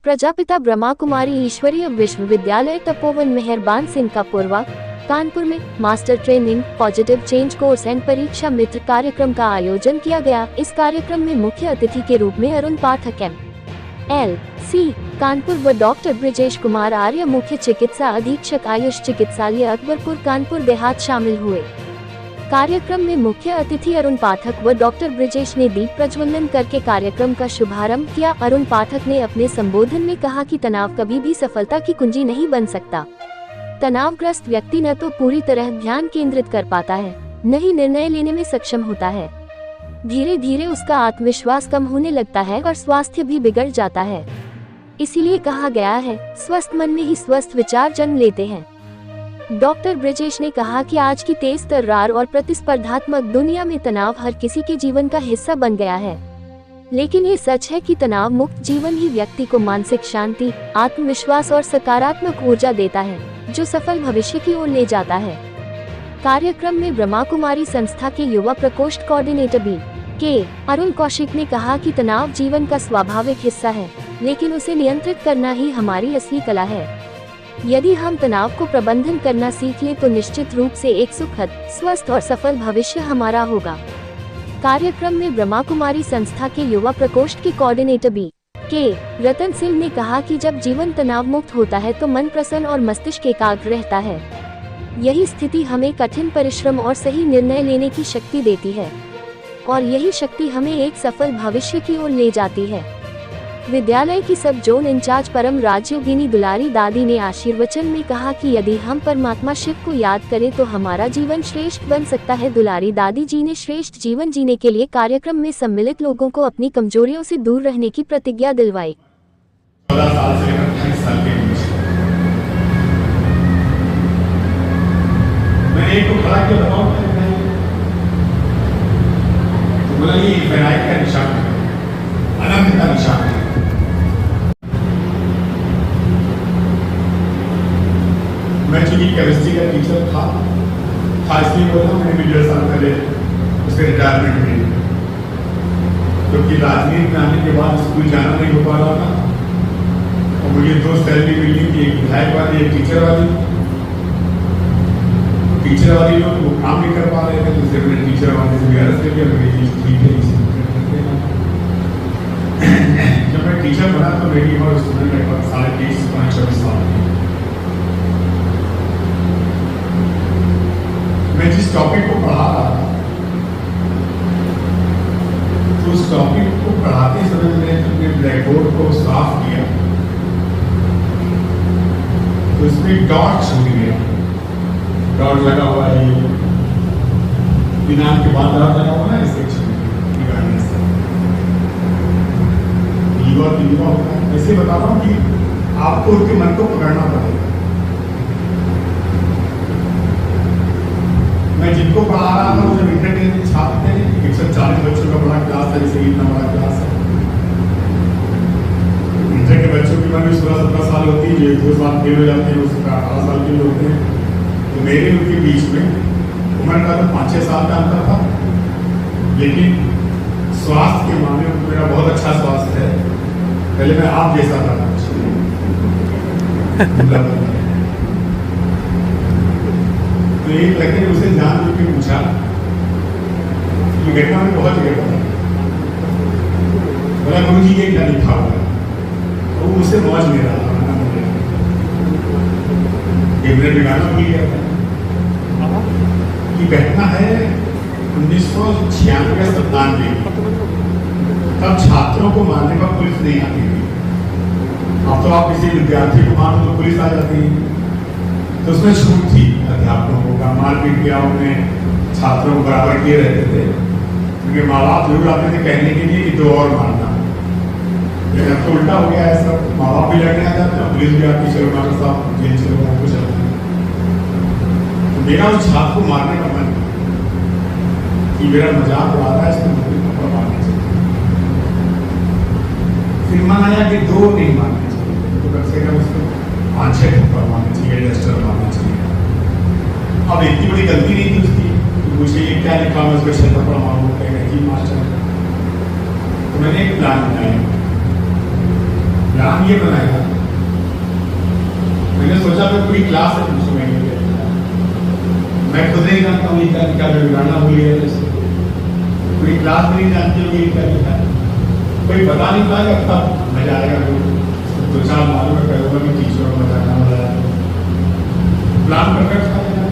प्रजापिता ब्रह्मा कुमारी ईश्वरीय विश्वविद्यालय तपोवन मेहरबान सिंह का पूर्वा कानपुर में master training positive change course and परीक्षा मित्र कार्यक्रम का आयोजन किया गया। इस कार्यक्रम में मुख्य अतिथि के रूप में अरुण पाठक MLC कानपुर व डॉक्टर ब्रिजेश कुमार आर्य मुख्य चिकित्सा अधीक्षक आयुष चिकित्सालय अकबरपुर कानपुर देहात शामिल हुए। कार्यक्रम में मुख्य अतिथि अरुण पाठक व डॉक्टर ब्रिजेश ने दीप प्रज्वलन करके कार्यक्रम का शुभारंभ किया। अरुण पाठक ने अपने संबोधन में कहा कि तनाव कभी भी सफलता की कुंजी नहीं बन सकता। तनावग्रस्त व्यक्ति न तो पूरी तरह ध्यान केंद्रित कर पाता है, न ही निर्णय लेने में सक्षम होता है। धीरे धीरे उसका आत्मविश्वास कम होने लगता है और स्वास्थ्य भी बिगड़ जाता है। इसीलिए कहा गया है, स्वस्थ मन में ही स्वस्थ विचार जन्म लेते हैं। डॉक्टर ब्रिजेश ने कहा कि आज की तेज तर्रार और प्रतिस्पर्धात्मक दुनिया में तनाव हर किसी के जीवन का हिस्सा बन गया है, लेकिन ये सच है कि तनाव मुक्त जीवन ही व्यक्ति को मानसिक शांति, आत्मविश्वास और सकारात्मक ऊर्जा देता है, जो सफल भविष्य की ओर ले जाता है। कार्यक्रम में ब्रह्मा कुमारी संस्था के युवा प्रकोष्ठ कोऑर्डिनेटर के अरुण कौशिक ने कहा कि तनाव जीवन का स्वाभाविक हिस्सा है, लेकिन उसे नियंत्रित करना ही हमारी असली कला है। यदि हम तनाव को प्रबंधन करना सीख लें तो निश्चित रूप से एक सुखद, स्वस्थ और सफल भविष्य हमारा होगा। कार्यक्रम में ब्रह्मा कुमारी संस्था के युवा प्रकोष्ठ के कोऑर्डिनेटर के रतन सिंह ने कहा कि जब जीवन तनाव मुक्त होता है तो मन प्रसन्न और मस्तिष्क एकाग्र रहता है। यही स्थिति हमें कठिन परिश्रम और सही निर्णय लेने की शक्ति देती है, और यही शक्ति हमें एक सफल भविष्य की ओर ले जाती है। विद्यालय की सब जोन इंचार्ज परम राजयोगिनी दुलारी दादी ने आशीर्वचन में कहा कि यदि हम परमात्मा शिव को याद करें तो हमारा जीवन श्रेष्ठ बन सकता है। दुलारी दादी जी ने श्रेष्ठ जीवन जीने के लिए कार्यक्रम में सम्मिलित लोगों को अपनी कमजोरियों से दूर रहने की प्रतिज्ञा दिलवाई। 14 साल से लेकर 30 साल के बीच मैंने एक को खड़ा किया, बताओ तो बोला ये विनायक का निशान है, अनंत का निशान है। मैं चूंकि केमिस्ट्री का टीचर था इसलिए बोला, मैंने भी 1.5 साल पहले उससे रिटायरमेंट ली, क्योंकि राजनीति में आने के बाद स्कूल जाना नहीं हो पा रहा था और मुझे 2 सैलरी मिली थी, एक विधायक वाली, एक टीचर वाली। टीचर वाली लोग वो काम नहीं कर पा रहे थे, तो इसलिए मैंने टीचर वाले से गुजारिश कर दिया, मेरी ठीक है। जब मैं टीचर बना तो मेरी उम्र स्टूडेंट लगभग 23-24 साल की। मैं जिस टॉपिक को पढ़ा रहा था तो उस टॉपिक को पढ़ाते समय मैंने ब्लैक बोर्ड को साफ किया तो इसमें डॉट छूट गया। डॉट लगा हुआ है, दिनांक के बाद डॉट लगा हुआ है, इस सेक्शन में युवा होता है। ऐसे बता रहा हूँ कि आपको उनके मन को पकड़ना पड़ेगा। मैं जिनको पढ़ा रहा था मुझे इंटर के छात्र थे, 140 बच्चों का बड़ा क्लास है, जैसे इतना बड़ा क्लास है। इंटर के बच्चों की उम्र 16-17 साल होती है, जो 2 साल फेल हो जाते हैं, उसका 18 साल के होते हैं। तो मेरे उनके बीच में उम्र का तो 5-6 साल का अंतर था, लेकिन स्वास्थ्य के मामले में मेरा बहुत अच्छा स्वास्थ्य है। पहले मैं आप जैसा था तो एक लड़के ने उसे जान बुझ के पूछा कि घटना में बहुत जगह पता, बोला गुरु जी ये क्या लिखा हुआ है, तो वो मुझसे मौज ले रहा था। मिनट गाना भूल गया था। ये घटना है 1996 97 तब छात्रों को मारने पर पुलिस नहीं आती थी। अब तो आप किसी विद्यार्थी को मारो तो पुलिस आ जाती है, तो उसमें छूट थी अध्यापकों का। मारपीट किया उन्होंने, छात्रों को बराबर किए रहते थे, क्योंकि माँ बाप जरूर आते थे कहने के लिए कि 2 और मारना। लेकिन अब तो उल्टा हो गया है, सब माँ बाप भी लड़ने आ जाते हैं, पुलिस भी आती, चलो मास्टर साहब जेल चलो, कुछ चलता है। तो मेरा उस छात्र को मारने का मन कि मेरा मजाक उड़ा रहा है, इसको थप्पड़ मारना चाहिए। फिर मन आया कि 2 नहीं मारने चाहिए, तो कम से कम उसको 5-6 थप्पड़ मारने चाहिए, डस्टर मारना चाहिए। अब इतनी बड़ी गलती नहीं थी उसकी, तो मुझे ये क्या लिखा, मैं उसको 6 थप्पड़ मारूँ, कहेगा जी मास्टर। तो मैंने एक प्लान बनाया, प्लान ये बनाया, मैंने सोचा मैं पूरी क्लास से पूछूंगा ये, मैं खुद नहीं जानता हूँ ये क्या बिगाड़ना भूल गया, जैसे पूरी क्लास में नहीं जानती हूँ ये क्या लिखा है, कोई बता नहीं पाएगा, तब मजा आएगा। दो चार मालूम है करूँगा कि टीचरों को बताना वाला प्लान करके